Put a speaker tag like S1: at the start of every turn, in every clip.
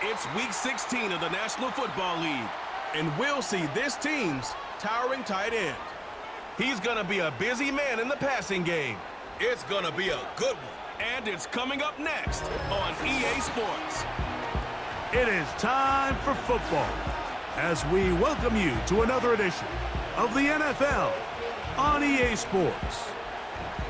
S1: It's Week 16 of the National Football League, and we'll see this team's towering tight end. He's going to be a busy man in the passing game. It's going to be a good one. And it's coming up next on EA Sports.
S2: It is time for football as we welcome you to another edition of the NFL on EA Sports.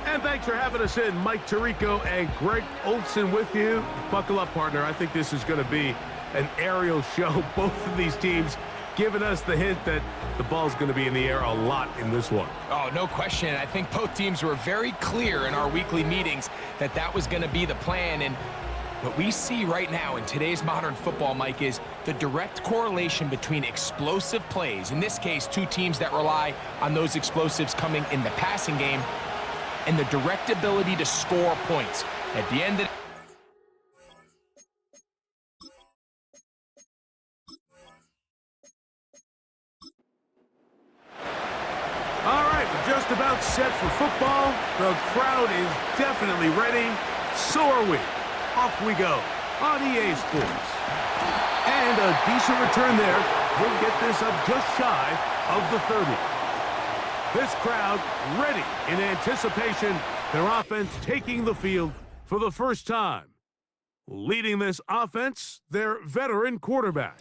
S2: And thanks for having us in. Mike Tirico and Greg Olson with you. Buckle up, partner. I think this is going to be an aerial show. Both of these teams giving us the hint that the ball's going to be in the air a lot in this one.
S3: Oh, no question. I think both teams were very clear in our weekly meetings that that was going to be the plan. And what we see right now in today's modern football, Mike, is the direct correlation between explosive plays, in this case, two teams that rely on those explosives coming in the passing game, and the direct ability to score points. At the end of
S2: All right, we're just about set for football. The crowd is definitely ready. So are we. Off we go on EA Sports. And a decent return there. He'll get this up just shy of the 30. This crowd ready in anticipation. Their offense taking the field for the first time. Leading this offense, their veteran quarterback.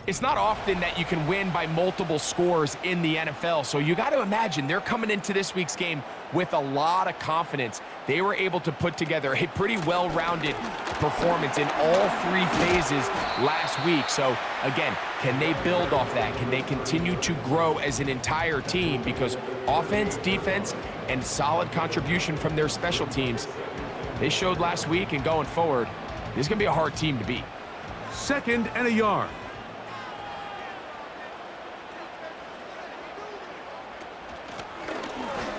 S3: It's not often that you can win by multiple scores in the NFL, so you got to imagine they're coming into this week's game with a lot of confidence. They were able to put together a pretty well-rounded performance in all three phases last week. So, again, can they build off that? Can they continue to grow as an entire team? Because offense, defense, and solid contribution from their special teams, they showed last week, and going forward, this is going to be a hard team to beat.
S2: 2nd and a yard.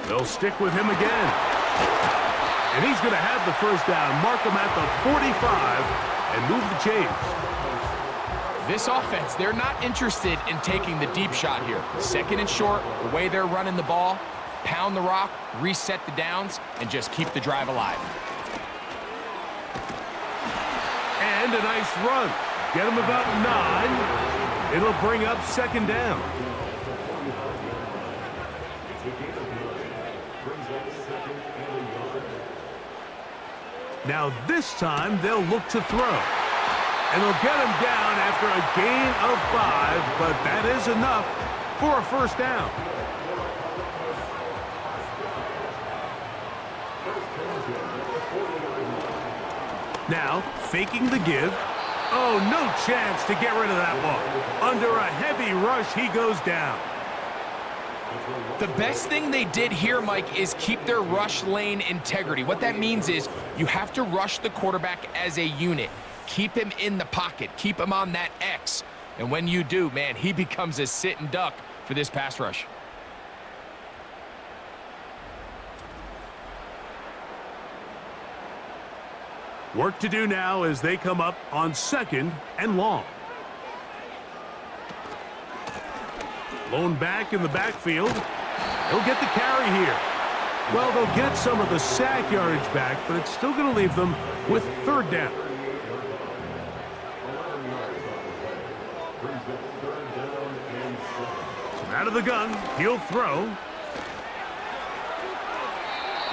S2: They'll stick with him again. And he's going to have the first down, mark him at the 45, and move the chains.
S3: This offense, they're not interested in taking the deep shot here. 2nd and short, the way they're running the ball, pound the rock, reset the downs, and just keep the drive alive.
S2: And a nice run. Get him about 9. It'll bring up 2nd down. Now this time they'll look to throw. And they'll get him down after a gain of 5, but that is enough for a first down. Now, faking the give. Oh, no chance to get rid of that ball. Under a heavy rush, he goes down.
S3: The best thing they did here, Mike, is keep their rush lane integrity. What that means is you have to rush the quarterback as a unit. Keep him in the pocket. Keep him on that X. And when you do, man, he becomes a sit and duck for this pass rush.
S2: Work to do now as they come up on 2nd and long. Lone back in the backfield. He'll get the carry here. Well, they'll get some of the sack yardage back, but it's still going to leave them with 3rd down. So out of the gun, he'll throw.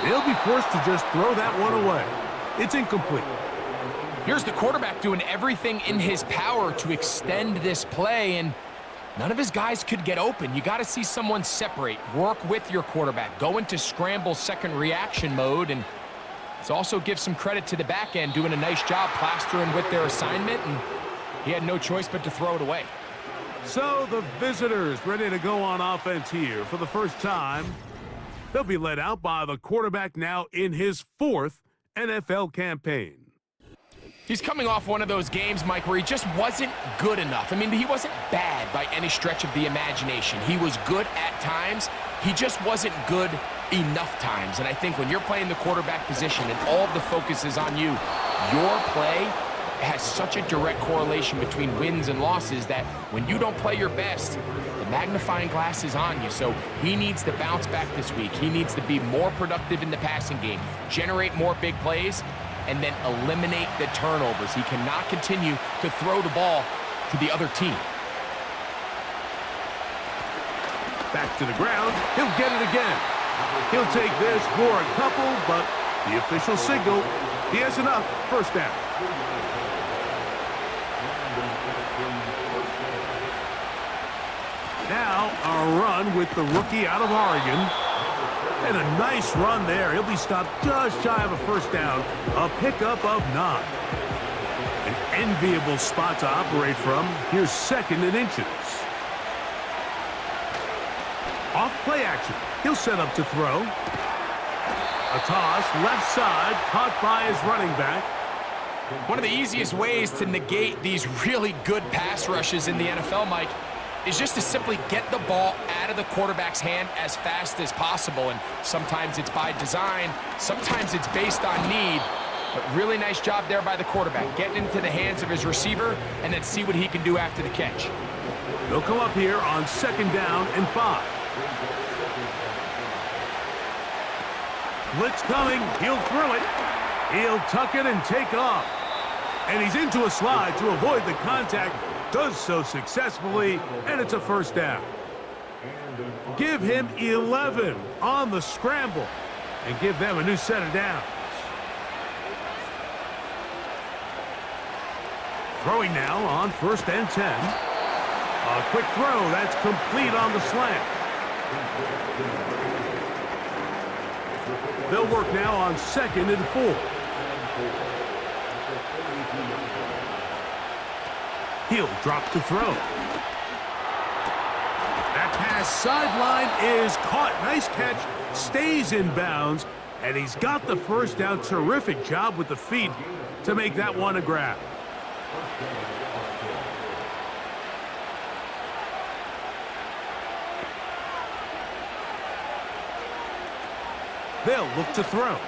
S2: He'll be forced to just throw that one away. It's incomplete.
S3: Here's the quarterback doing everything in his power to extend this play, and none of his guys could get open. You got to see someone separate, work with your quarterback, go into scramble second reaction mode, and let's also give some credit to the back end doing a nice job plastering with their assignment, and he had no choice but to throw it away.
S2: So the visitors ready to go on offense here for the first time. They'll be led out by the quarterback now in his 4th NFL campaign.
S3: He's coming off one of those games, Mike, where he just wasn't good enough. I mean, he wasn't bad by any stretch of the imagination. He was good at times. He just wasn't good enough times. And I think when you're playing the quarterback position and all of the focus is on you, your play has such a direct correlation between wins and losses that when you don't play your best, the magnifying glass is on you. So he needs to bounce back this week. He needs to be more productive in the passing game, generate more big plays, and then eliminate the turnovers. He cannot continue to throw the ball to the other team.
S2: Back to the ground. He'll get it again. He'll take this for a couple, but the official signal, he has enough. First down. Now, a run with the rookie out of Oregon. And a nice run there. He'll be stopped just shy of a first down. A pickup of 9. An enviable spot to operate from. Here's 2nd and inches. Off play action. He'll set up to throw. A toss, left side, caught by his running back.
S3: One of the easiest ways to negate these really good pass rushes in the NFL, Mike, is just to simply get the ball out of the quarterback's hand as fast as possible. And sometimes it's by design, sometimes it's based on need. But really nice job there by the quarterback, getting into the hands of his receiver and then see what he can do after the catch.
S2: They'll come up here on 2nd down and 5. Blitz coming. He'll throw it. He'll tuck it and take off. And he's into a slide to avoid the contact. Does so successfully, and it's a first down. Give him 11 on the scramble and give them a new set of downs. Throwing now on 1st and 10. A quick throw. That's complete on the slant. They'll work now on 2nd and 4. He'll drop to throw. That pass sideline is caught. Nice catch. Stays in bounds. And he's got the first down. Terrific job with the feet to make that one a grab. They'll look to throw.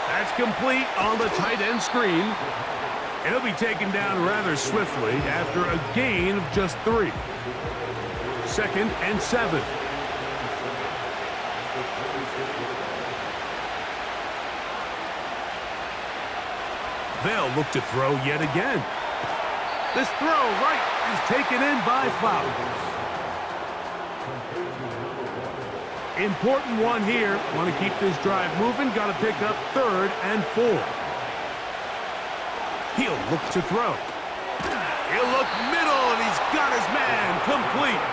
S2: That's complete on the tight end screen. And he'll be taken down rather swiftly after a gain of just 3. 2nd and 7. They'll look to throw yet again. This throw right is taken in by Flowers. Important one here. Want to keep this drive moving. Got to pick up 3rd and 4. He'll look to throw. He'll look middle, and he's got his man complete.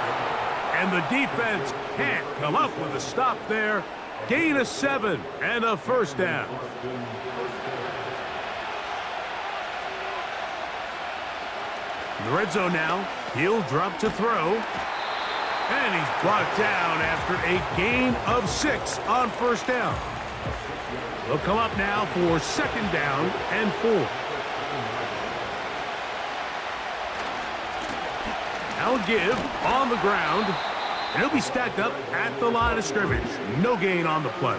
S2: And the defense can't come up with a stop there. Gain of 7 and a first down. In the red zone now. He'll drop to throw. And he's brought down after a gain of 6 on first down. They'll come up now for 2nd down and 4. Now give on the ground. And he'll be stacked up at the line of scrimmage. No gain on the play.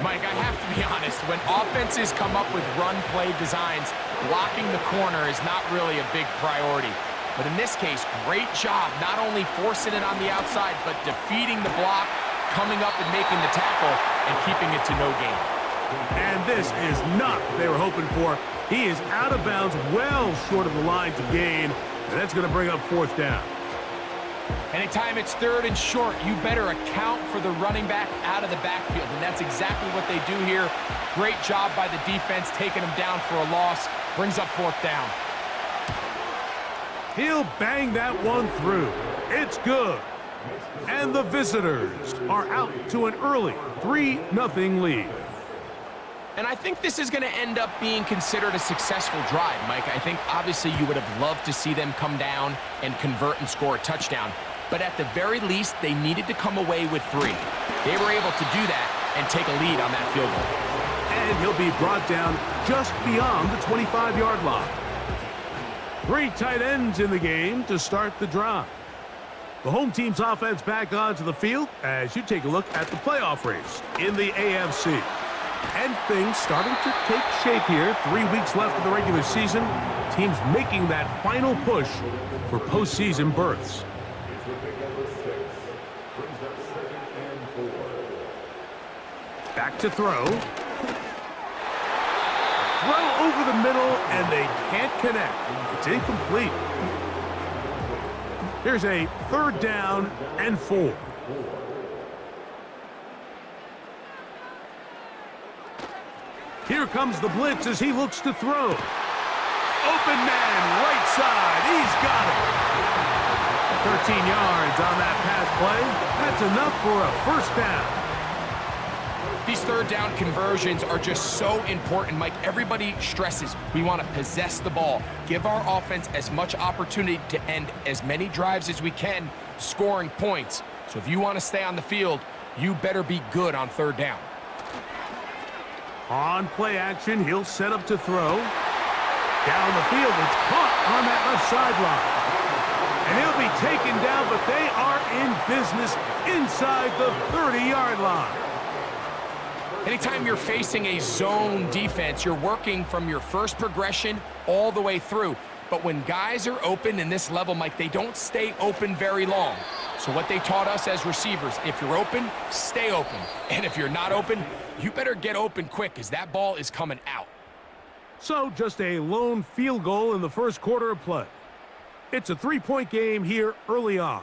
S3: Mike, I have to be honest. When offenses come up with run play designs, blocking the corner is not really a big priority. But in this case, great job not only forcing it on the outside, but defeating the block, coming up and making the tackle, and keeping it to no gain.
S2: And this is not what they were hoping for. He is out of bounds, well short of the line to gain, and that's going to bring up 4th down.
S3: Anytime it's 3rd and short, you better account for the running back out of the backfield, and that's exactly what they do here. Great job by the defense, taking him down for a loss, brings up 4th down.
S2: He'll bang that one through. It's good. And the visitors are out to an early 3-0 lead.
S3: And I think this is going to end up being considered a successful drive, Mike. I think obviously you would have loved to see them come down and convert and score a touchdown. But at the very least, they needed to come away with 3. They were able to do that and take a lead on that field goal.
S2: And he'll be brought down just beyond the 25-yard line. 3 tight ends in the game to start the drive. The home team's offense back onto the field as you take a look at the playoff race in the AFC. And things starting to take shape here. 3 weeks left of the regular season. Teams making that final push for postseason berths. Back to throw. over the middle, and they can't connect. It's incomplete. Here's a 3rd down and 4. Here comes the blitz as he looks to throw. Open man, right side. He's got it. 13 yards on that pass play. That's enough for a 1st down.
S3: These 3rd down conversions are just so important, Mike. Everybody stresses we want to possess the ball, give our offense as much opportunity to end as many drives as we can, scoring points. So if you want to stay on the field, you better be good on 3rd down.
S2: On play action, he'll set up to throw. Down the field, it's caught on that left sideline. And he'll be taken down, but they are in business inside the 30-yard line.
S3: Anytime you're facing a zone defense, you're working from your first progression all the way through. But when guys are open in this level, Mike, they don't stay open very long. So what they taught us as receivers, if you're open, stay open. And if you're not open, you better get open quick because that ball is coming out.
S2: So just a lone field goal in the 1st quarter of play. It's a 3-point game here early on.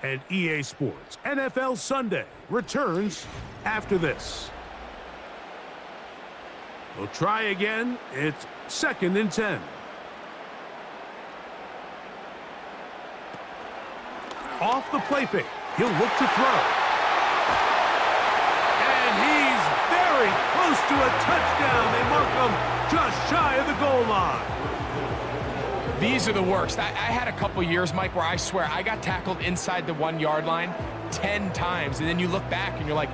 S2: And EA Sports NFL Sunday returns after this. We'll try again. It's 2nd and 10. Off the play fake. He'll look to throw. And he's very close to a touchdown. They mark him just shy of the goal line.
S3: These are the worst. I had a couple years, Mike, where I swear I got tackled inside the 1-yard line 10 times. And then you look back and you're like,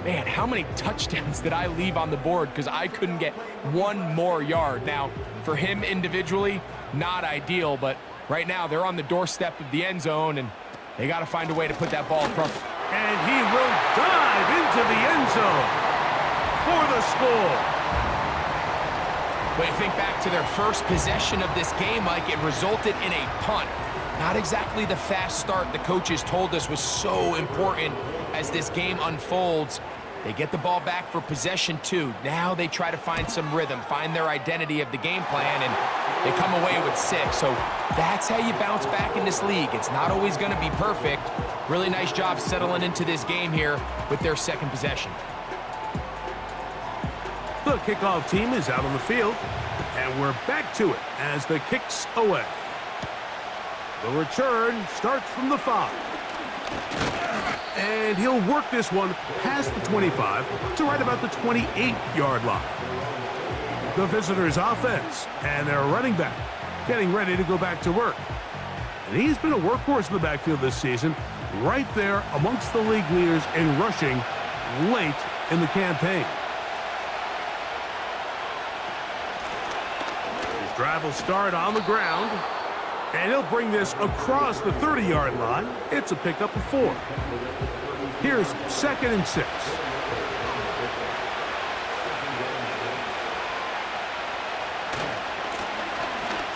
S3: man, how many touchdowns did I leave on the board because I couldn't get 1 more yard? Now, for him individually, not ideal, but right now they're on the doorstep of the end zone, and they got to find a way to put that ball across.
S2: And he will dive into the end zone for the score.
S3: But you think back to their first possession of this game, Mike, it resulted in a punt. Not exactly the fast start the coaches told us was so important as this game unfolds. They get the ball back for possession 2. Now they try to find some rhythm, find their identity of the game plan, and they come away with 6. So that's how you bounce back in this league. It's not always going to be perfect. Really nice job settling into this game here with their 2nd possession.
S2: The kickoff team is out on the field, and we're back to it as the kick's away. The return starts from the 5. And he'll work this one past the 25 to right about the 28-yard line. The visitors' offense and their running back getting ready to go back to work. And he's been a workhorse in the backfield this season, right there amongst the league leaders in rushing late in the campaign. His drive will start on the ground, and he'll bring this across the 30-yard line. It's a pickup of 4. Here's 2nd and 6.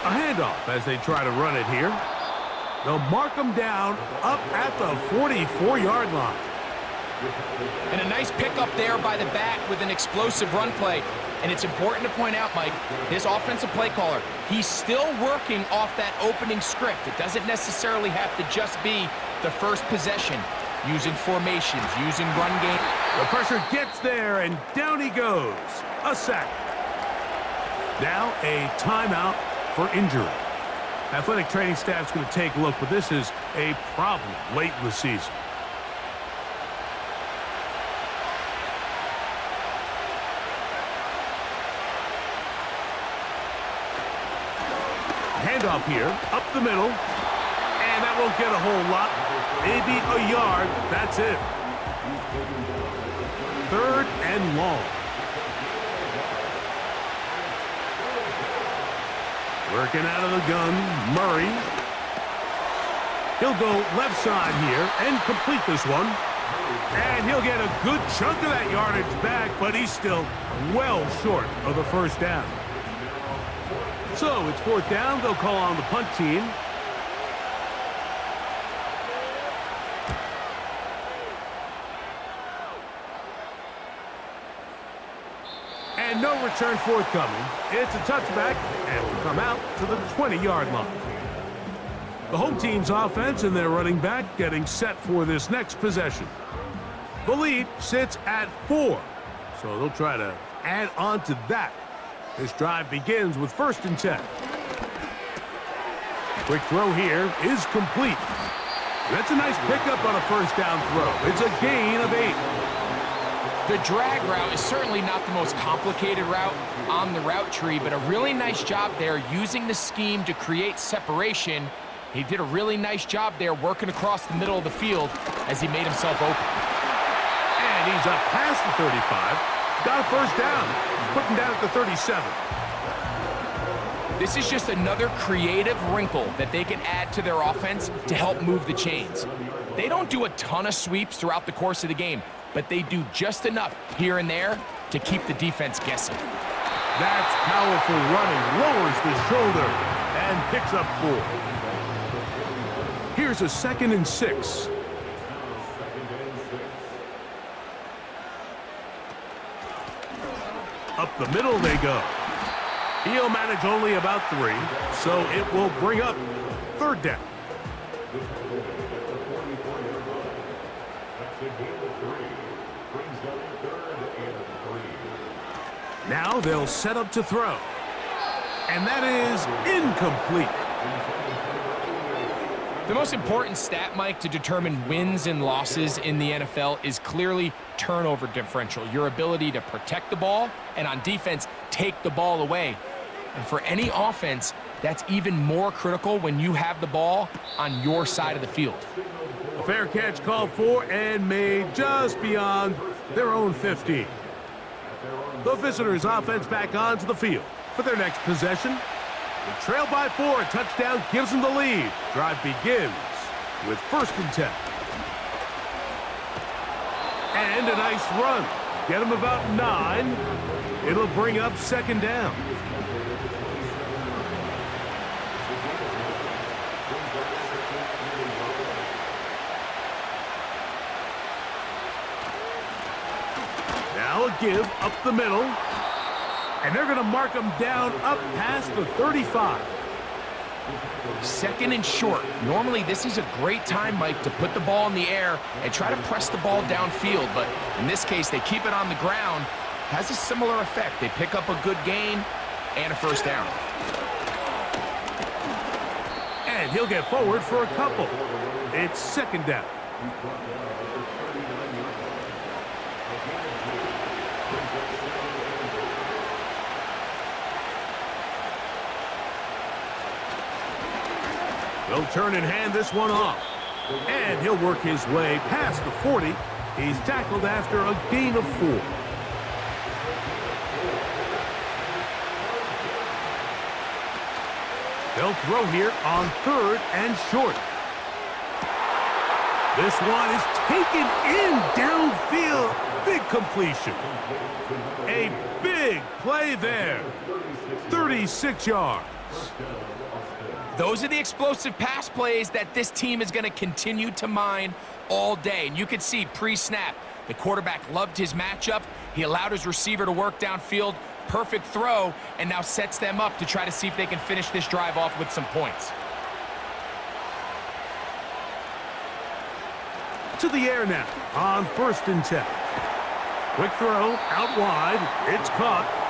S2: A handoff as they try to run it here. They'll mark him down up at the 44-yard line.
S3: And a nice pickup there by the back with an explosive run play. And it's important to point out, Mike, this offensive play caller, he's still working off that opening script. It doesn't necessarily have to just be the first possession. Using formations, using run game.
S2: The pressure gets there, and down he goes. A sack. Now a timeout for injury. Athletic training staff's going to take a look, but this is a problem late in the season. Handoff here, up the middle, and that won't get a whole lot. Maybe a yard, that's it. 3rd and long. Working out of the gun, Murray. He'll go left side here and complete this one. And he'll get a good chunk of that yardage back, but he's still well short of the 1st down. So it's 4th down. They'll call on the punt team. And no return forthcoming. It's a touchback, and will come out to the 20-yard line. The home team's offense and their running back getting set for this next possession. The lead sits at 4, so they'll try to add on to that. This drive begins with 1st and 10. Quick throw here is complete. That's a nice pickup on a 1st down throw. It's a gain of 8.
S3: The drag route is certainly not the most complicated route on the route tree, but a really nice job there using the scheme to create separation. He did a really nice job there working across the middle of the field as he made himself open.
S2: And he's up past the 35. Got a 1st down. He's putting down at the 37.
S3: This is just another creative wrinkle that they can add to their offense to help move the chains. They don't do a ton of sweeps throughout the course of the game, but they do just enough here and there to keep the defense guessing.
S2: That's powerful running. Lowers the shoulder and picks up 4. Here's a 2nd and 6. Up the middle they go. He'll manage only about 3, so it will bring up 3rd down. Now they'll set up to throw. And that is incomplete.
S3: The most important stat, Mike, to determine wins and losses in the NFL is clearly turnover differential, your ability to protect the ball and on defense, take the ball away. And for any offense, that's even more critical when you have the ball on your side of the field.
S2: A fair catch called for and made just beyond their own 15. The visitors' offense back onto the field for their next possession. They trail by 4. A touchdown gives them the lead. Drive begins with 1st and 10. And a nice run. Get them about 9. It'll bring up 2nd down. Now a give up the middle. And they're going to mark them down up past the 35.
S3: 2nd and short. Normally, this is a great time, Mike, to put the ball in the air and try to press the ball downfield. But in this case, they keep it on the ground. Has a similar effect. They pick up a good gain and a 1st down.
S2: And he'll get forward for a couple. It's 2nd down. They'll turn and hand this one off. And he'll work his way past the 40. He's tackled after a gain of 4. They'll throw here on 3rd and short. This one is taken in downfield. Big completion. A big play there. 36 yards.
S3: Those are the explosive pass plays that this team is going to continue to mine all day. And you can see pre-snap, the quarterback loved his matchup. He allowed his receiver to work downfield. Perfect throw, and now sets them up to try to see if they can finish this drive off with some points.
S2: To the air now on 1st and 10. Quick throw out wide. It's caught.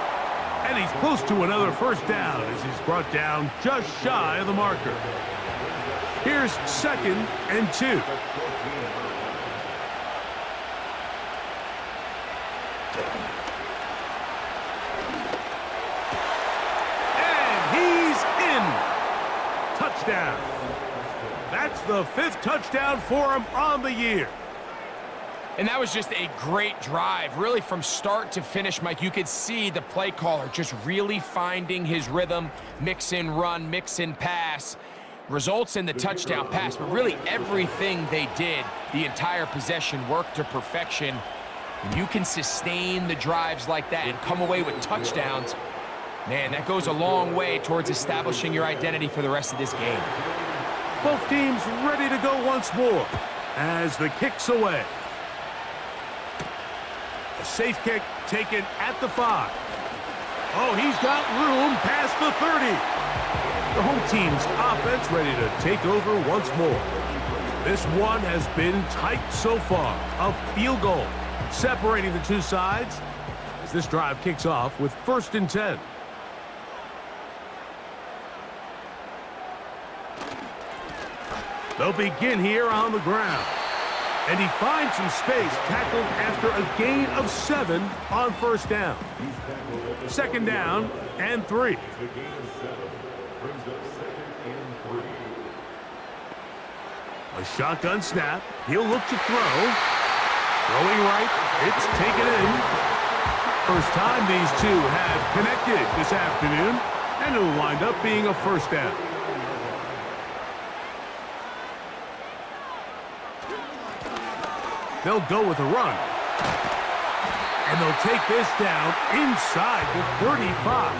S2: And he's close to another 1st down as he's brought down just shy of the marker. Here's 2nd and 2. And he's in. Touchdown. That's the 5th touchdown for him on the year.
S3: And that was just a great drive, really from start to finish, Mike. You could see the play caller just really finding his rhythm, mix in run, mix in pass, results in the touchdown pass. But really everything they did, the entire possession, worked to perfection. And you can sustain the drives like that and come away with touchdowns. Man, that goes a long way towards establishing your identity for the rest of this game.
S2: Both teams ready to go once more as the kick's away. A safe kick taken at the 5. Oh, he's got room past the 30. The home team's offense ready to take over once more. This one has been tight so far. A field goal separating the two sides as this drive kicks off with 1st and 10. They'll begin here on the ground. And he finds some space, tackled after a gain of 7 on 1st down. 2nd down and 3. A shotgun snap. He'll look to throw. Throwing right. It's taken in. First time these two have connected this afternoon, and it'll wind up being a 1st down. They'll go with a run. And they'll take this down inside the 35.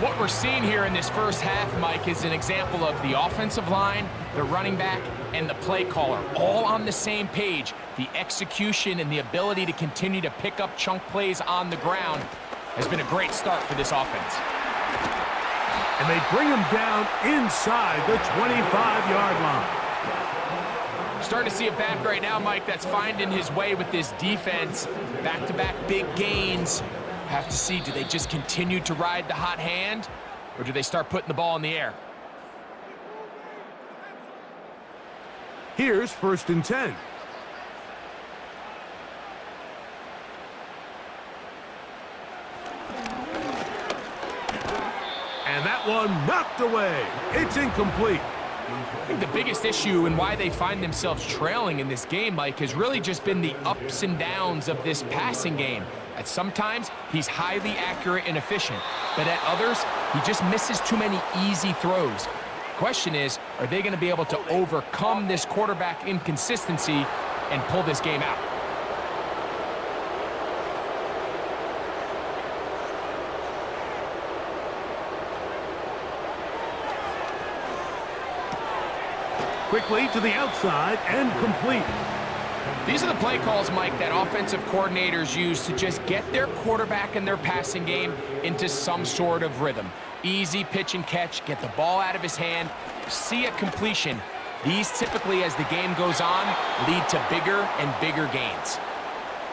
S3: What we're seeing here in this first half, Mike, is an example of the offensive line, the running back, and the play caller all on the same page. The execution and the ability to continue to pick up chunk plays on the ground has been a great start for this offense.
S2: And they bring him down inside the 25-yard line.
S3: Starting to see a back right now, Mike, that's finding his way with this defense. Back-to-back big gains. Have to see, do they just continue to ride the hot hand, or do they start putting the ball in the air?
S2: Here's 1st and 10. And that one knocked away. It's incomplete.
S3: I think the biggest issue and why they find themselves trailing in this game, Mike, has really just been the ups and downs of this passing game. At sometimes, he's highly accurate and efficient, but at others, he just misses too many easy throws. Question is, are they going to be able to overcome this quarterback inconsistency and pull this game out?
S2: Quickly to the outside and complete.
S3: These are the play calls, Mike, that offensive coordinators use to just get their quarterback and their passing game into some sort of rhythm. Easy pitch and catch, get the ball out of his hand, see a completion. These typically, as the game goes on, lead to bigger and bigger gains.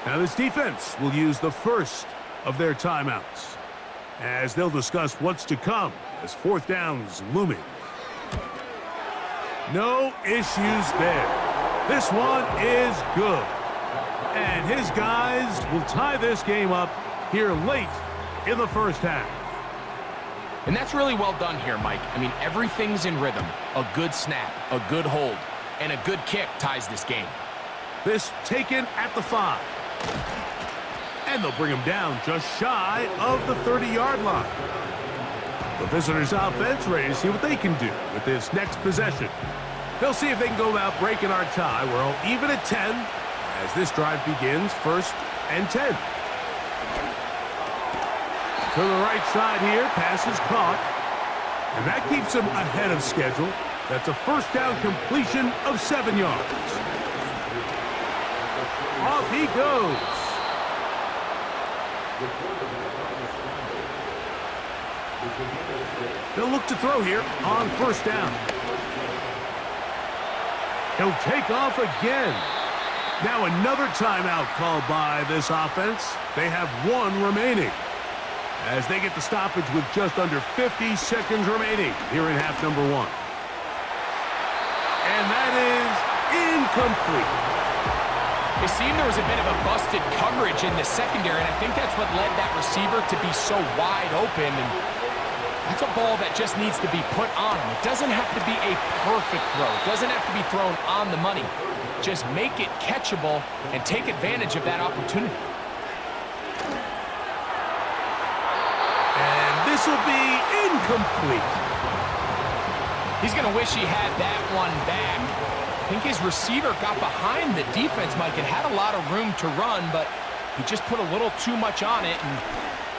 S2: Now this defense will use the first of their timeouts as they'll discuss what's to come as 4th down's looming. No issues there. This one is good. And his guys will tie this game up here late in the first half.
S3: And that's really well done here, Mike. I mean, everything's in rhythm. A good snap, a good hold, and a good kick ties this game.
S2: This taken at the 5. And they'll bring him down just shy of the 30-yard line. The visitors' offense ready to see what they can do with this next possession. They'll see if they can go about breaking our tie. We're all even at 10 as this drive begins. 1st and 10. To the right side here, pass is caught. And that keeps him ahead of schedule. That's a 1st down completion of 7 yards. Off he goes. They'll look to throw here on 1st down. He'll take off again. Now another timeout called by this offense. They have 1 remaining as they get the stoppage with just under 50 seconds remaining here in half number 1. And that is incomplete.
S3: It seemed there was a bit of a busted coverage in the secondary, and I think that's what led that receiver to be so wide open. And that's a ball that just needs to be put on him. It doesn't have to be a perfect throw. It doesn't have to be thrown on the money. Just make it catchable and take advantage of that opportunity.
S2: And this will be incomplete.
S3: He's going to wish he had that one back. I think his receiver got behind the defense, Mike, and had a lot of room to run, but he just put a little too much on it, and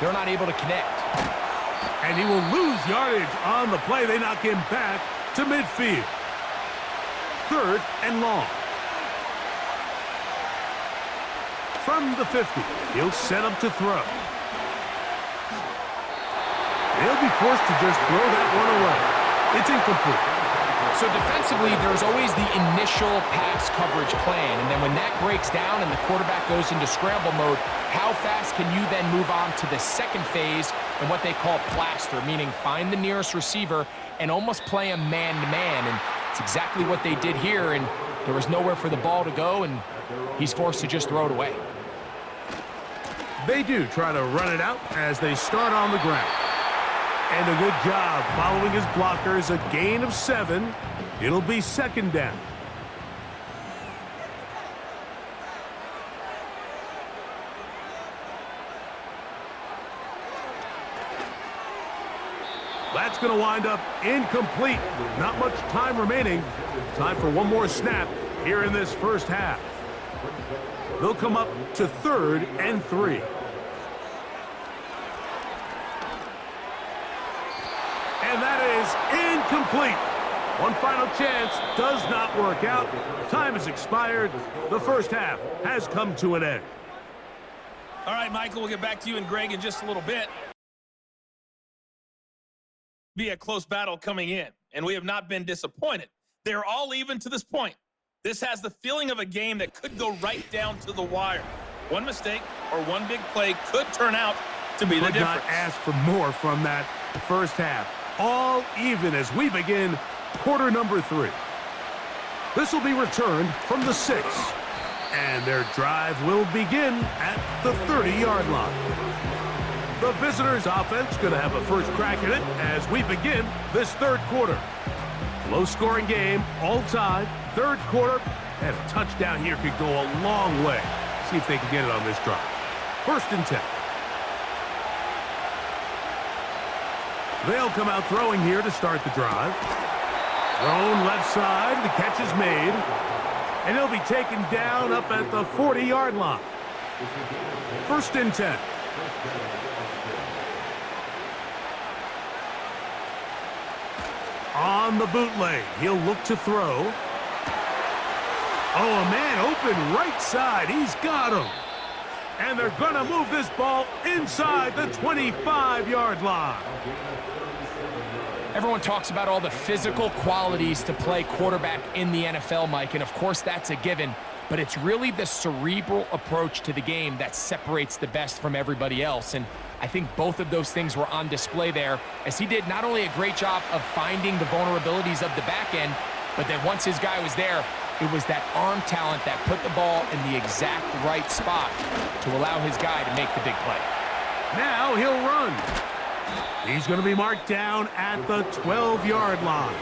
S3: they're not able to connect.
S2: And he will lose yardage on the play. They knock him back to midfield. 3rd and long. From the 50, he'll set up to throw. He'll be forced to just throw that one away. It's incomplete.
S3: So defensively, there's always the initial pass coverage plan, and then when that breaks down and the quarterback goes into scramble mode, how fast can you then move on to the second phase and what they call plaster, meaning find the nearest receiver and almost play him man-to-man, and it's exactly what they did here, and there was nowhere for the ball to go, and he's forced to just throw it away.
S2: They do try to run it out as they start on the ground. And a good job following his blockers, a gain of 7. It'll be second down. That's going to wind up incomplete. Not much time remaining. Time for one more snap here in this first half. They'll come up to 3rd and 3. And that is incomplete. One final chance does not work out. Time has expired. The first half has come to an end.
S4: All right, Michael, we'll get back to you and Greg in just a little bit. Be a close battle coming in, and we have not been disappointed. They're all even to this point. This has the feeling of a game that could go right down to the wire. One mistake or one big play could turn out to be the difference.
S2: Could not ask for more from that first half. All even as we begin quarter number 3. This will be returned from the 6. And their drive will begin at the 30-yard line. The visitors' offense going to have a first crack at it as we begin this third quarter. Low-scoring game, all time, third quarter, and a touchdown here could go a long way. See if they can get it on this drive. 1st and 10. They'll come out throwing here to start the drive. Thrown left side, the catch is made. And he'll be taken down up at the 40-yard line. 1st and 10. On the bootleg, he'll look to throw. Oh, a man open right side. He's got him. And they're going to move this ball inside the 25-yard line.
S3: Everyone talks about all the physical qualities to play quarterback in the NFL, Mike, and of course that's a given, but it's really the cerebral approach to the game that separates the best from everybody else, and I think both of those things were on display there, as he did not only a great job of finding the vulnerabilities of the back end, but then once his guy was there, it was that arm talent that put the ball in the exact right spot to allow his guy to make the big play.
S2: Now he'll run. He's going to be marked down at the 12-yard line.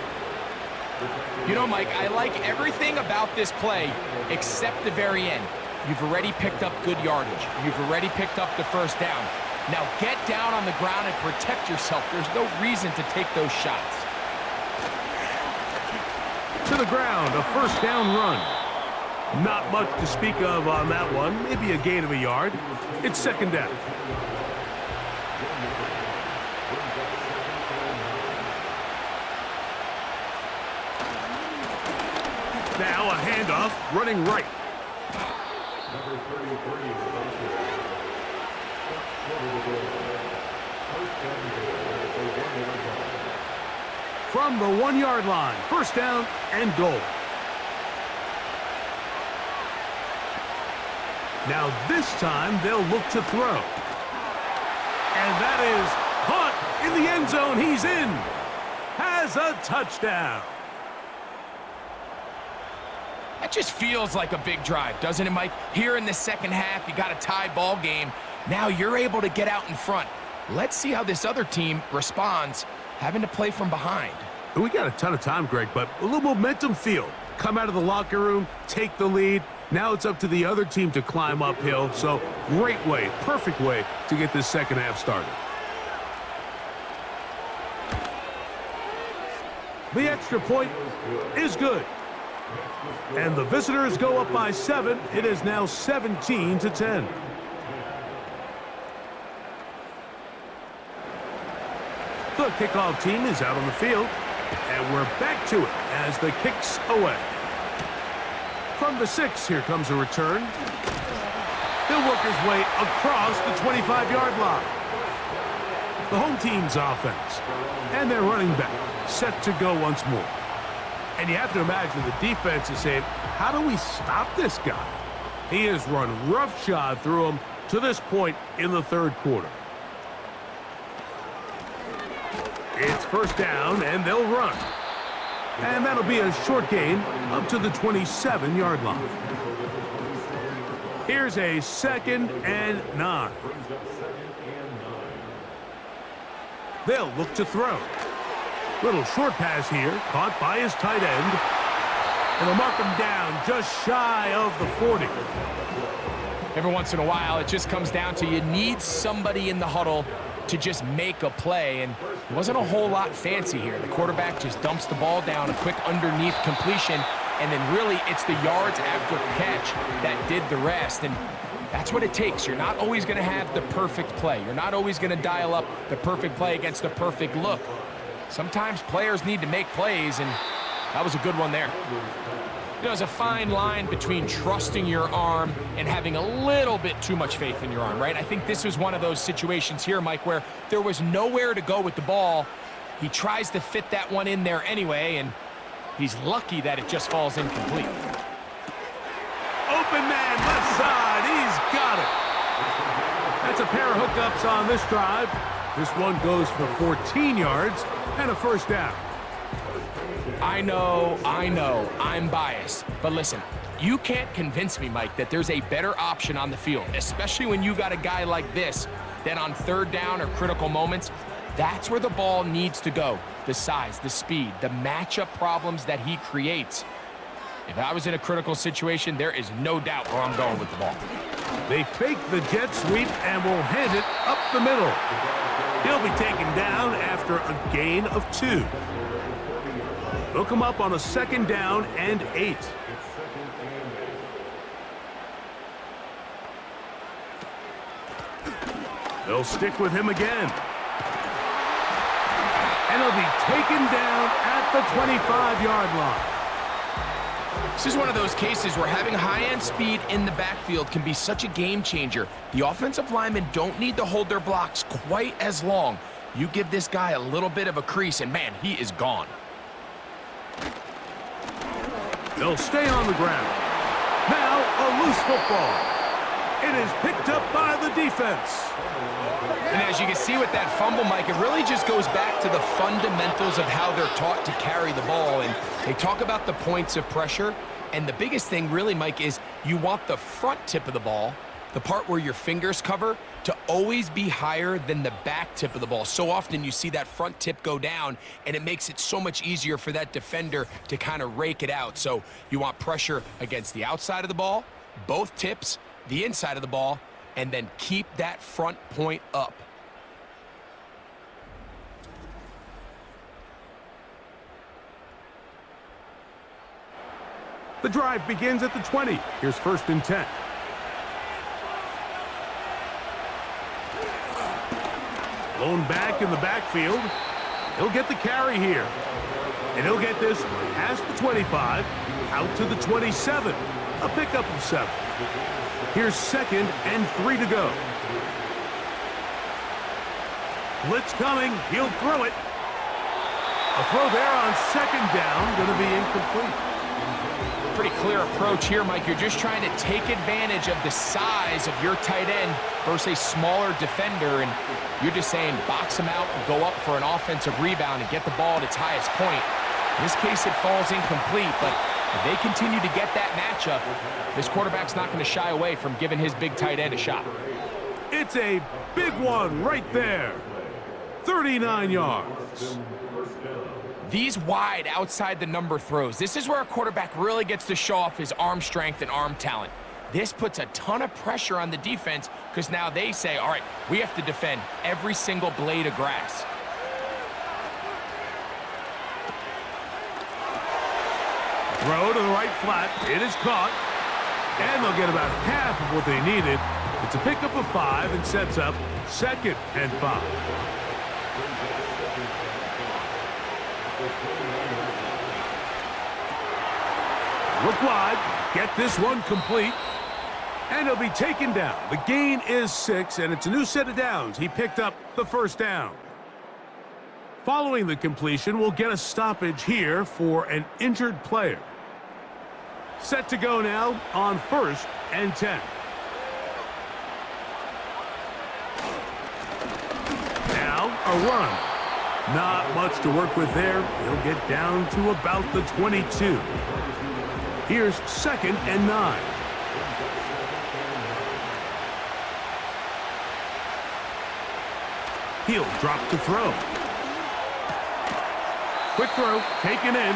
S3: You know, Mike, I like everything about this play except the very end. You've already picked up good yardage. You've already picked up the first down. Now get down on the ground and protect yourself. There's no reason to take those shots.
S2: To the ground, a first down run. Not much to speak of on that one. Maybe a gain of a yard. It's second down. Now a handoff, running right. From the 1-yard line, first down and goal. Now this time they'll look to throw. And that is caught in the end zone. He's in. Has a touchdown.
S3: That just feels like a big drive, doesn't it, Mike? Here in the second half, you got a tie ball game. Now you're able to get out in front. Let's see how this other team responds, having to play from behind.
S2: We got a ton of time, Greg, but a little momentum field. Come out of the locker room, take the lead. Now it's up to the other team to climb uphill. So great way, perfect way to get this second half started. The extra point is good. And the visitors go up by 7. It is now 17-10. The kickoff team is out on the field. And we're back to it as the kick's away. From the 6, here comes a return. He'll work his way across the 25-yard line. the home team's offense. And their running back set to go once more. And you have to imagine the defense is saying, how do we stop this guy? He has run roughshod through him to this point in the third quarter. It's first down, and they'll run. And that'll be a short gain up to the 27-yard line. Here's a 2nd and 9. They'll look to throw. Little short pass here, caught by his tight end. And they'll mark him down just shy of the 40.
S3: Every once in a while, it just comes down to you need somebody in the huddle to just make a play, and it wasn't a whole lot fancy here. The quarterback just dumps the ball down, a quick underneath completion, and then really it's the yards after catch that did the rest, and that's what it takes. You're not always going to have the perfect play. You're not always going to dial up the perfect play against the perfect look. Sometimes players need to make plays, and that was a good one there. You know, there's a fine line between trusting your arm and having a little bit too much faith in your arm, right? I think this was one of those situations here, Mike, where there was nowhere to go with the ball. He tries to fit that one in there anyway, and he's lucky that it just falls incomplete.
S2: Open man, left side, he's got it. That's a pair of hookups on this drive. This one goes for 14 yards and a first down.
S3: I know, I'm biased. But listen, you can't convince me, Mike, that there's a better option on the field, especially when you got a guy like this, that on third down or critical moments, that's where the ball needs to go. The size, the speed, the matchup problems that he creates. If I was in a critical situation, there is no doubt where I'm going with the ball.
S2: They fake the jet sweep and will hand it up the middle. He'll be taken down after a gain of 2. They'll come up on a 2nd down and 8. They'll stick with him again. And he'll be taken down at the 25-yard line.
S3: This is one of those cases where having high-end speed in the backfield can be such a game changer. The offensive linemen don't need to hold their blocks quite as long. You give this guy a little bit of a crease, and man, he is gone.
S2: They'll stay on the ground. Now a loose football. It is picked up by the defense.
S3: And as you can see with that fumble, Mike, it really just goes back to the fundamentals of how they're taught to carry the ball. And they talk about the points of pressure. And the biggest thing really, Mike, is you want the front tip of the ball, the part where your fingers cover, to always be higher than the back tip of the ball. So often you see that front tip go down, and it makes it so much easier for that defender to kind of rake it out. So you want pressure against the outside of the ball, both tips, the inside of the ball, and then keep that front point up.
S2: The drive begins at the 20. Here's 1st and 10. Blown back in the backfield. He'll get the carry here. And he'll get this past the 25, out to the 27. A pickup of 7. Here's 2nd and 3 to go. Blitz coming. He'll throw it. A throw there on 2nd down. Going to be incomplete.
S3: Pretty clear approach here, Mike. You're just trying to take advantage of the size of your tight end versus a smaller defender, and you're just saying box him out and go up for an offensive rebound and get the ball at its highest point. In this case, it falls incomplete, but if they continue to get that matchup, this quarterback's not going to shy away from giving his big tight end a shot.
S2: It's a big one right there. 39 yards.
S3: These wide outside the number throws, this is where a quarterback really gets to show off his arm strength and arm talent. This puts a ton of pressure on the defense because now they say, all right, we have to defend every single blade of grass.
S2: Throw to the right flat. It is caught. And they'll get about half of what they needed. It's a pickup of 5 and sets up 2nd and 5. Look wide. Get this one complete. And he'll be taken down. The gain is 6, and it's a new set of downs. He picked up the first down. Following the completion, we'll get a stoppage here for an injured player. Set to go now on 1st and 10. Now a run. Not much to work with there. He'll get down to about the 22. Here's 2nd and 9. He'll drop to throw. Quick throw, taken in.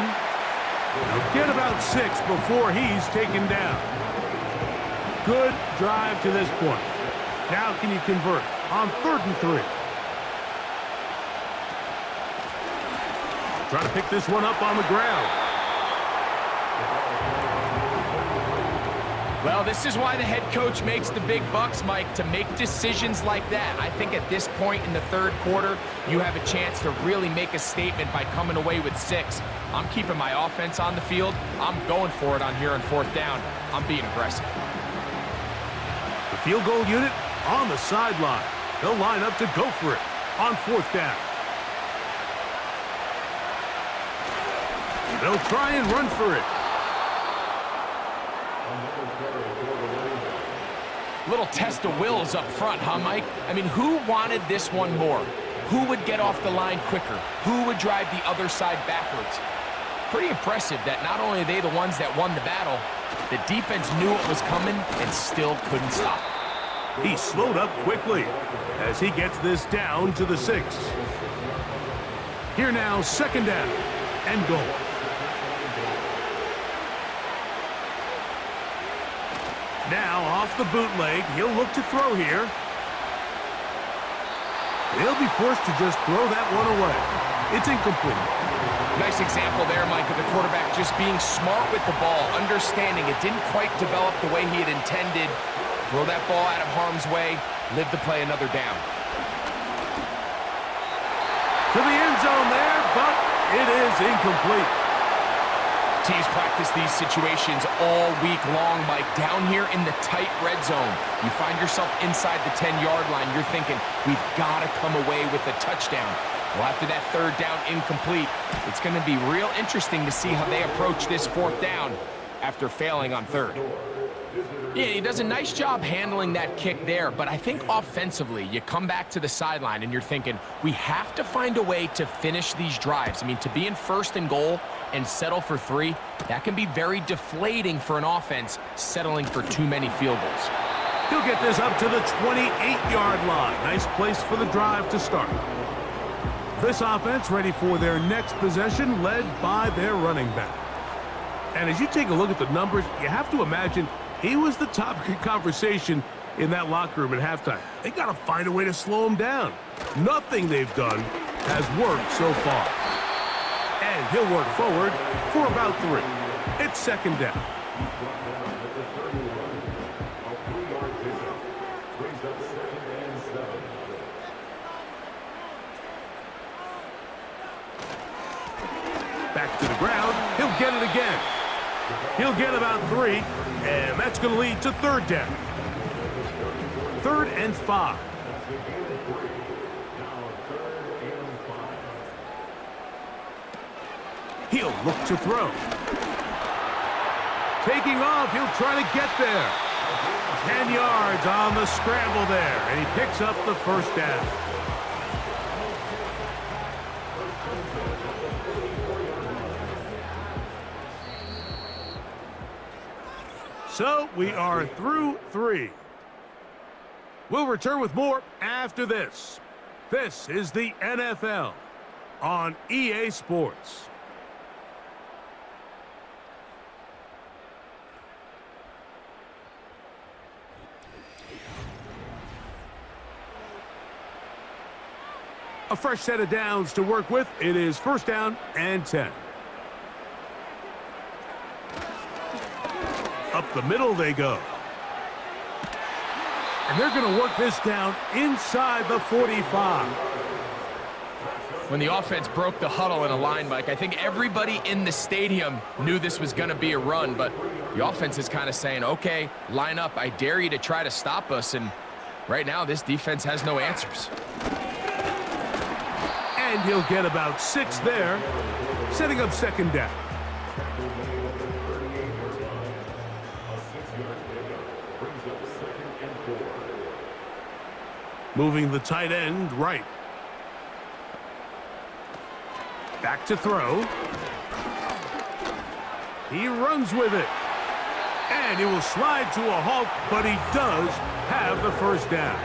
S2: He'll get about 6 before he's taken down. Good drive to this point. Now can you convert on 3rd and 3? Try to pick this one up on the ground.
S3: Well, this is why the head coach makes the big bucks, Mike, to make decisions like that. I think at this point in the 3rd quarter, you have a chance to really make a statement by coming away with 6. I'm keeping my offense on the field. I'm going for it on here on 4th down. I'm being aggressive.
S2: The field goal unit on the sideline. They'll line up to go for it on 4th down. They'll try and run for it.
S3: Little test of wills up front, huh, Mike? I mean, who wanted this one more? Who would get off the line quicker? Who would drive the other side backwards? Pretty impressive that not only are they the ones that won the battle, the defense knew it was coming and still couldn't stop.
S2: He slowed up quickly as he gets this down to the 6. Here now, 2nd down and goal. Now off the bootleg, he'll look to throw here. He'll be forced to just throw that one away. It's incomplete.
S3: Nice example there, Mike, of the quarterback just being smart with the ball, understanding it didn't quite develop the way he had intended. Throw that ball out of harm's way, live to play another down.
S2: To the end zone there, but it is incomplete.
S3: Teams practice these situations all week long, Mike. Down here in the tight red zone, you find yourself inside the 10-yard line. You're thinking, we've got to come away with a touchdown. Well, after that 3rd down incomplete, it's going to be real interesting to see how they approach this 4th down after failing on 3rd. Yeah, he does a nice job handling that kick there, but I think offensively, you come back to the sideline and you're thinking, we have to find a way to finish these drives. I mean, to be in 1st and goal and settle for 3, that can be very deflating for an offense settling for too many field goals.
S2: He'll get this up to the 28-yard line. Nice place for the drive to start. This offense ready for their next possession, led by their running back. And as you take a look at the numbers, you have to imagine he was the topic of conversation in that locker room at halftime. They got to find a way to slow him down. Nothing they've done has worked so far. And he'll work forward for about 3. It's 2nd down. Back to the ground. He'll get it again. He'll get about 3, and that's going to lead to 3rd down. 3rd and 5. He'll look to throw. Taking off, he'll try to get there. 10 yards on the scramble there, and he picks up the 1st down. So we are through 3. We'll return with more after this. This is the NFL on EA Sports. A fresh set of downs to work with. It is 1st down and 10. Up the middle they go. And they're going to work this down inside the 45.
S3: When the offense broke the huddle in a line, Mike, I think everybody in the stadium knew this was going to be a run, but the offense is kind of saying, okay, line up. I dare you to try to stop us, and right now this defense has no answers.
S2: And he'll get about 6 there, setting up second down. Moving the tight end right. Back to throw. He runs with it. And he will slide to a halt, but he does have the first down.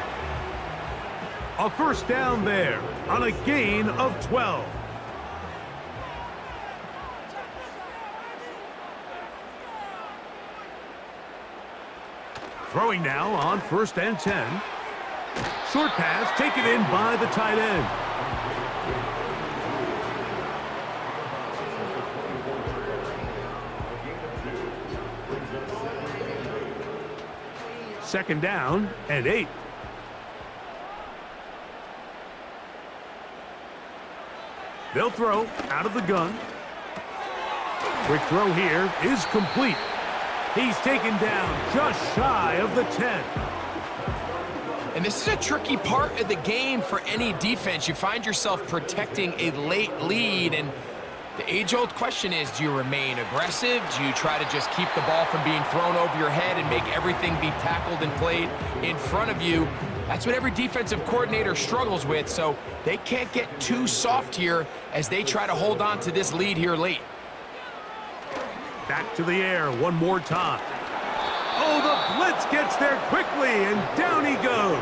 S2: A first down there on a gain of 12. Throwing now on 1st and 10. Short pass taken in by the tight end. Second down and 8. They'll throw out of the gun. Quick throw here is complete. He's taken down just shy of the 10.
S3: And this is a tricky part of the game for any defense. You find yourself protecting a late lead, and the age-old question is, do you remain aggressive? Do you try to just keep the ball from being thrown over your head and make everything be tackled and played in front of you? That's what every defensive coordinator struggles with, so they can't get too soft here as they try to hold on to this lead here late.
S2: Back to the air one more time. Oh, the blitz gets there quickly, and down he goes.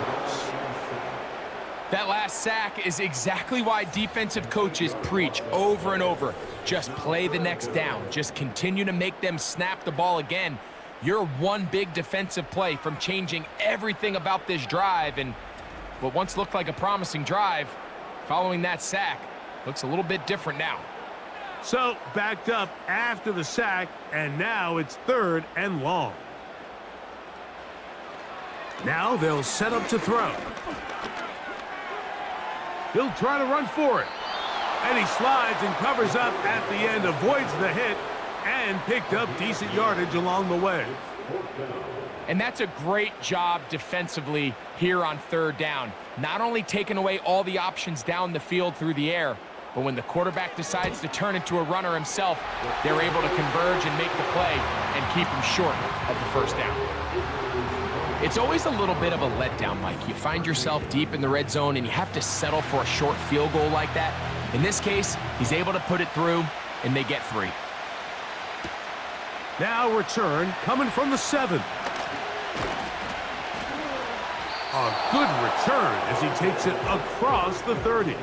S3: That last sack is exactly why defensive coaches preach over and over. Just play the next down. Just continue to make them snap the ball again. You're one big defensive play from changing everything about this drive, and what once looked like a promising drive, following that sack, looks a little bit different now.
S2: So, backed up after the sack, and now it's 3rd and long. Now they'll set up to throw. He'll try to run for it. And he slides and covers up at the end, avoids the hit, and picked up decent yardage along the way.
S3: And that's a great job defensively here on 3rd down. Not only taking away all the options down the field through the air, but when the quarterback decides to turn into a runner himself, they're able to converge and make the play and keep him short of the first down. It's always a little bit of a letdown, Mike. You find yourself deep in the red zone and you have to settle for a short field goal like that. In this case, he's able to put it through, and they get 3.
S2: Now return coming from the 7. A good return as he takes it across the 30.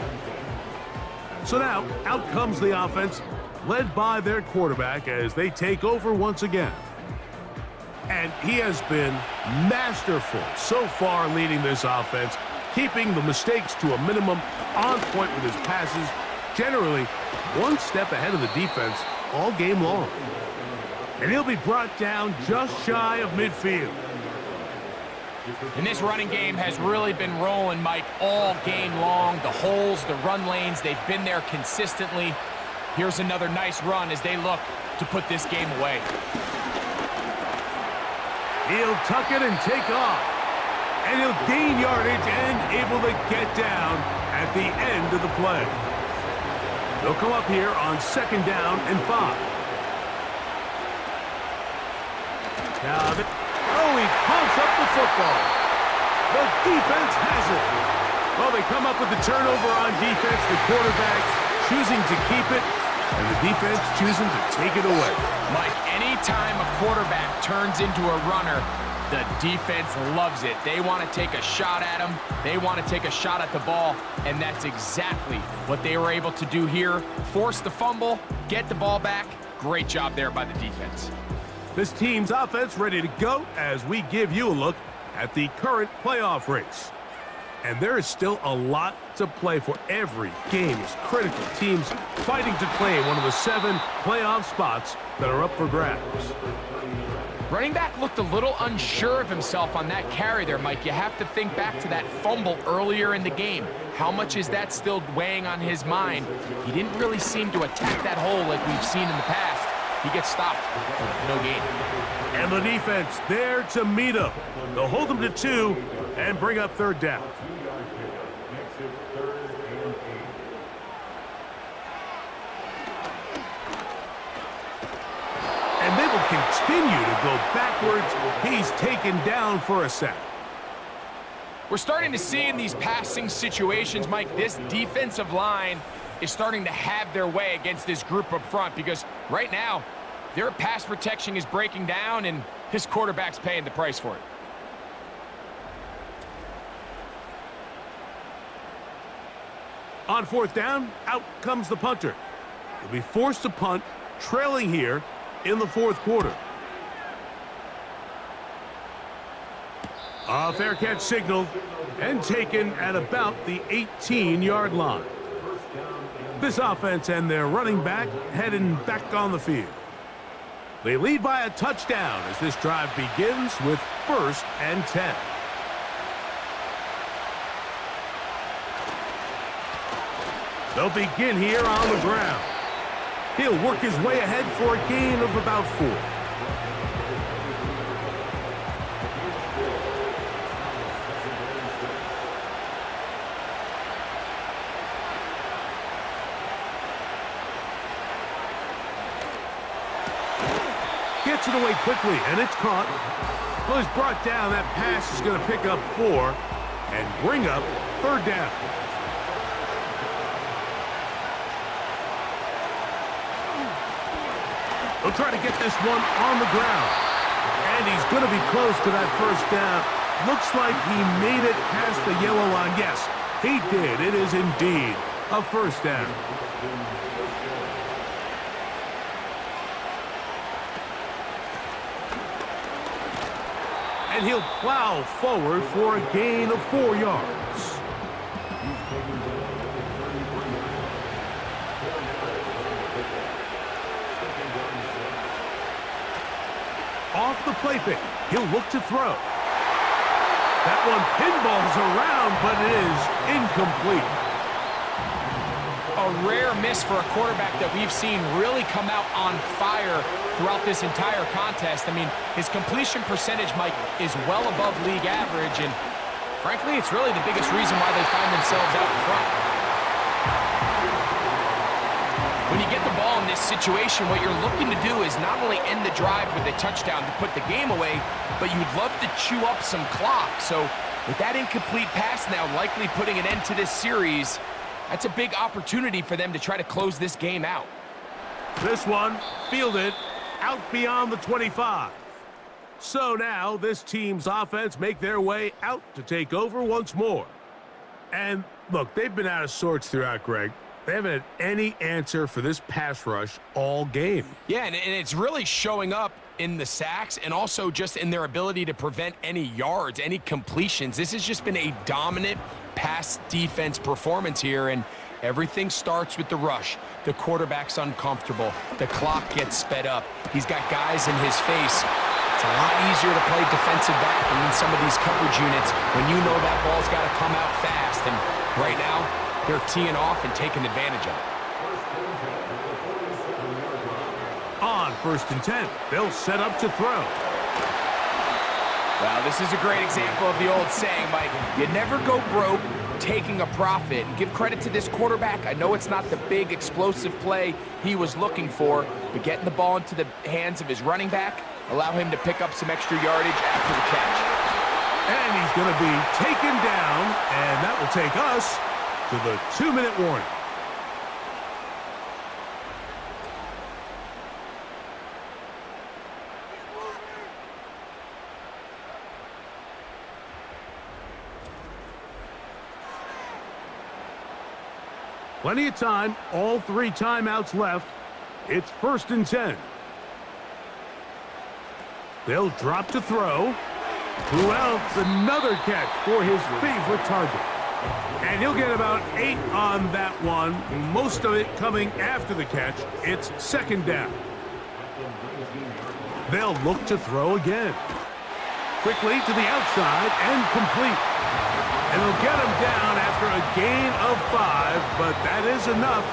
S2: So now, out comes the offense, led by their quarterback as they take over once again. And he has been masterful so far leading this offense, keeping the mistakes to a minimum, on point with his passes, generally one step ahead of the defense all game long. And he'll be brought down just shy of midfield.
S3: And this running game has really been rolling, Mike, all game long. The holes, the run lanes, they've been there consistently. Here's another nice run as they look to put this game away.
S2: He'll tuck it and take off. And he'll gain yardage and able to get down at the end of the play. They'll come up here on 2nd down and 5. Now, he pumps up the football. The defense has it. Well, they come up with the turnover on defense. The quarterback choosing to keep it, and the defense choosing to take it away.
S3: Mike, anytime a quarterback turns into a runner, the defense loves it. They want to take a shot at him. They want to take a shot at the ball, and that's exactly what they were able to do here. Force the fumble, get the ball back. Great job there by the defense.
S2: This team's offense ready to go as we give you a look at the current playoff race. And there is still a lot to play for. Every game is critical. Teams fighting to claim one of the 7 playoff spots that are up for grabs.
S3: Running back looked a little unsure of himself on that carry there, Mike. You have to think back to that fumble earlier in the game. How much is that still weighing on his mind? He didn't really seem to attack that hole like we've seen in the past. He gets stopped. No gain.
S2: And the defense there to meet him. They'll hold him to 2 and bring up third down. And they will continue to go backwards. He's taken down for a sack.
S3: We're starting to see in these passing situations, Mike, this defensive line is starting to have their way against this group up front, because right now their pass protection is breaking down and his quarterback's paying the price for it.
S2: On fourth down, out comes the punter. He'll be forced to punt, trailing here in the fourth quarter. A fair catch signaled and taken at about the 18-yard line. This offense and their running back heading back on the field. They lead by a touchdown as this drive begins with 1st and 10. They'll begin here on the ground. He'll work his way ahead for a gain of about 4. Gets it away quickly, and it's caught. Well, it's brought down. That pass is going to pick up 4 and bring up third down. He'll try to get this one on the ground. And he's going to be close to that first down. Looks like he made it past the yellow line. Yes, he did. It is indeed a first down. And he'll plow forward for a gain of 4 yards. Off the play fake, he'll look to throw. That one pinballs around, but it is incomplete.
S3: A rare miss for a quarterback that we've seen really come out on fire throughout this entire contest. I mean, his completion percentage, Mike, is well above league average, and frankly, it's really the biggest reason why they find themselves out in front. When you get the ball in this situation, what you're looking to do is not only end the drive with a touchdown to put the game away, but you'd love to chew up some clock. So with that incomplete pass now likely putting an end to this series, that's a big opportunity for them to try to close this game out.
S2: This one fielded out beyond the 25. So now this team's offense make their way out to take over once more. And look, they've been out of sorts throughout, Greg. They haven't had any answer for this pass rush all game.
S3: Yeah, and it's really showing up in the sacks and also just in their ability to prevent any yards, any completions. This has just been a dominant pass defense performance here, and everything starts with the rush. The quarterback's uncomfortable. The clock gets sped up. He's got guys in his face. It's a lot easier to play defensive back than in some of these coverage units when you know that ball's got to come out fast. And right now, they're teeing off and taking advantage of it.
S2: On 1st and 10, they'll set up to throw.
S3: Well, this is a great example of the old saying, Mike. You never go broke taking a profit. And give credit to this quarterback. I know it's not the big explosive play he was looking for, but getting the ball into the hands of his running back, allow him to pick up some extra yardage after the catch.
S2: And he's going to be taken down, and that will take us to the 2-minute warning. Plenty of time, all 3 timeouts left. It's 1st and 10. They'll drop to throw. Who else? Another catch for his favorite target. And he'll get about 8 on that one, most of it coming after the catch. It's 2nd down. They'll look to throw again. Quickly to the outside and complete. And they'll get him down after a gain of 5, but that is enough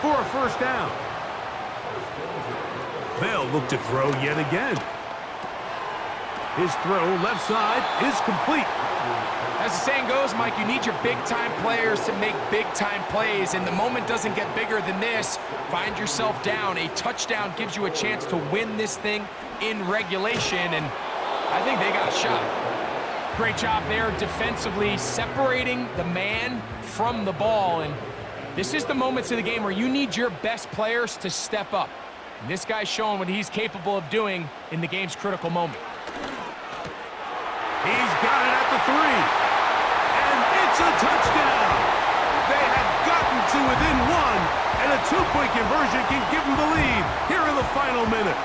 S2: for a first down. They'll look to throw yet again. His throw left side is complete.
S3: As the saying goes, Mike, you need your big-time players to make big-time plays, and the moment doesn't get bigger than this. Find yourself down. A touchdown gives you a chance to win this thing in regulation, and I think they got a shot. Great job there defensively, separating the man from the ball, and this is the moments of the game where you need your best players to step up. And this guy's showing what he's capable of doing in the game's critical moment.
S2: He's got it at the 3. And it's a touchdown. They have gotten to within 1, and a 2-point conversion can give them the lead here in the final minute.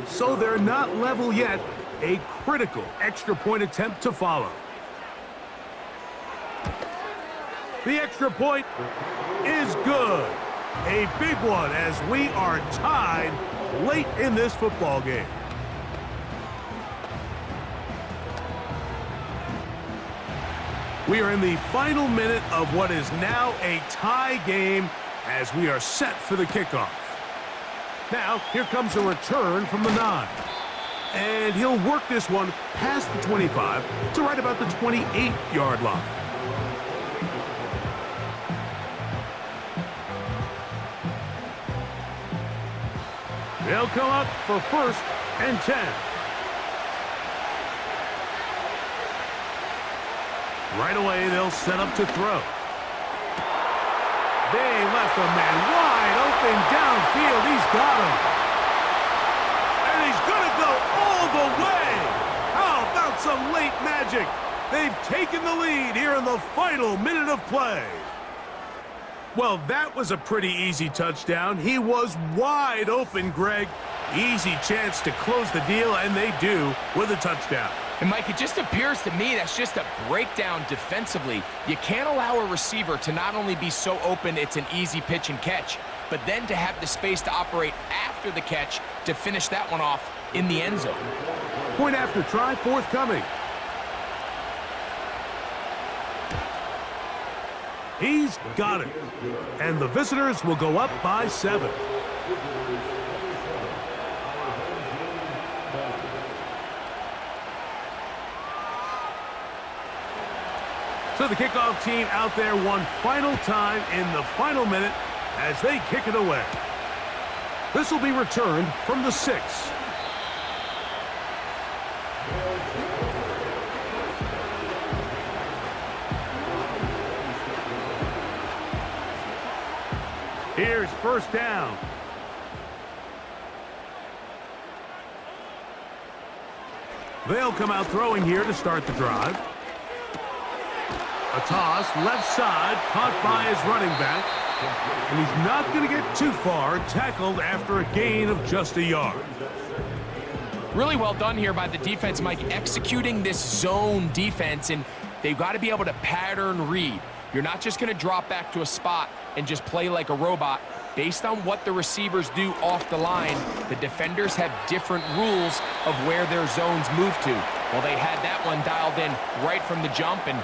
S2: So they're not level yet. A critical extra point attempt to follow. The extra point is good. A big one as we are tied late in this football game. We are in the final minute of what is now a tie game as we are set for the kickoff. Now, here comes a return from the 9. And he'll work this one past the 25 to right about the 28-yard line. They'll come up for 1st and 10. Right away, they'll set up to throw. They left a man wide open downfield. He's got him. And he's going to go all the way. How about some late magic? They've taken the lead here in the final minute of play. Well, that was a pretty easy touchdown. He was wide open, Greg. Easy chance to close the deal, and they do with a touchdown.
S3: And, Mike, it just appears to me that's just a breakdown defensively. You can't allow a receiver to not only be so open it's an easy pitch and catch, but then to have the space to operate after the catch to finish that one off in the end zone.
S2: Point after try forthcoming. He's got it. And the visitors will go up by 7. So the kickoff team out there one final time in the final minute as they kick it away. This will be returned from the 6. Here's first down. They'll come out throwing here to start the drive. A toss, left side, caught by his running back. And he's not going to get too far, tackled after a gain of just a yard.
S3: Really well done here by the defense, Mike, executing this zone defense, and they've got to be able to pattern read. You're not just going to drop back to a spot and just play like a robot. Based on what the receivers do off the line, the defenders have different rules of where their zones move to. Well, they had that one dialed in right from the jump, and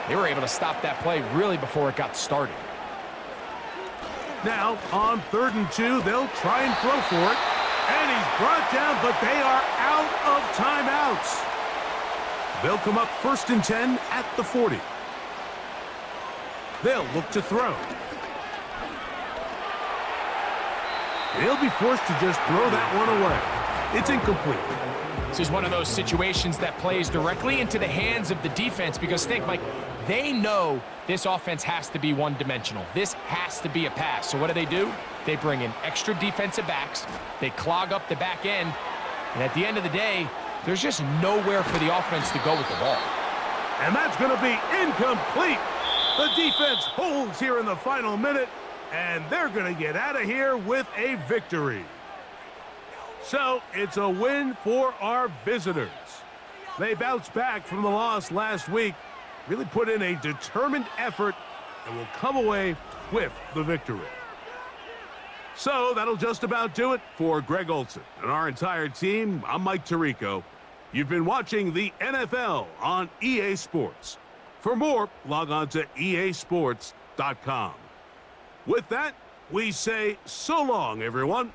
S3: they were able to stop that play really before it got started.
S2: Now, on 3rd and 2, they'll try and throw for it. And he's brought down, but they are out of timeouts. They'll come up 1st and 10 at the 40. They'll look to throw. He'll be forced to just throw that one away. It's incomplete.
S3: This is one of those situations that plays directly into the hands of the defense because think, Mike, they know this offense has to be one-dimensional. This has to be a pass. So what do? They bring in extra defensive backs. They clog up the back end. And at the end of the day, there's just nowhere for the offense to go with the ball.
S2: And that's going to be incomplete. The defense holds here in the final minute, and they're going to get out of here with a victory. So it's a win for our visitors. They bounced back from the loss last week, really put in a determined effort and will come away with the victory. So that'll just about do it for Greg Olson and our entire team. I'm Mike Tirico. You've been watching the NFL on EA Sports. For more, log on to easports.com. With that, we say so long, everyone.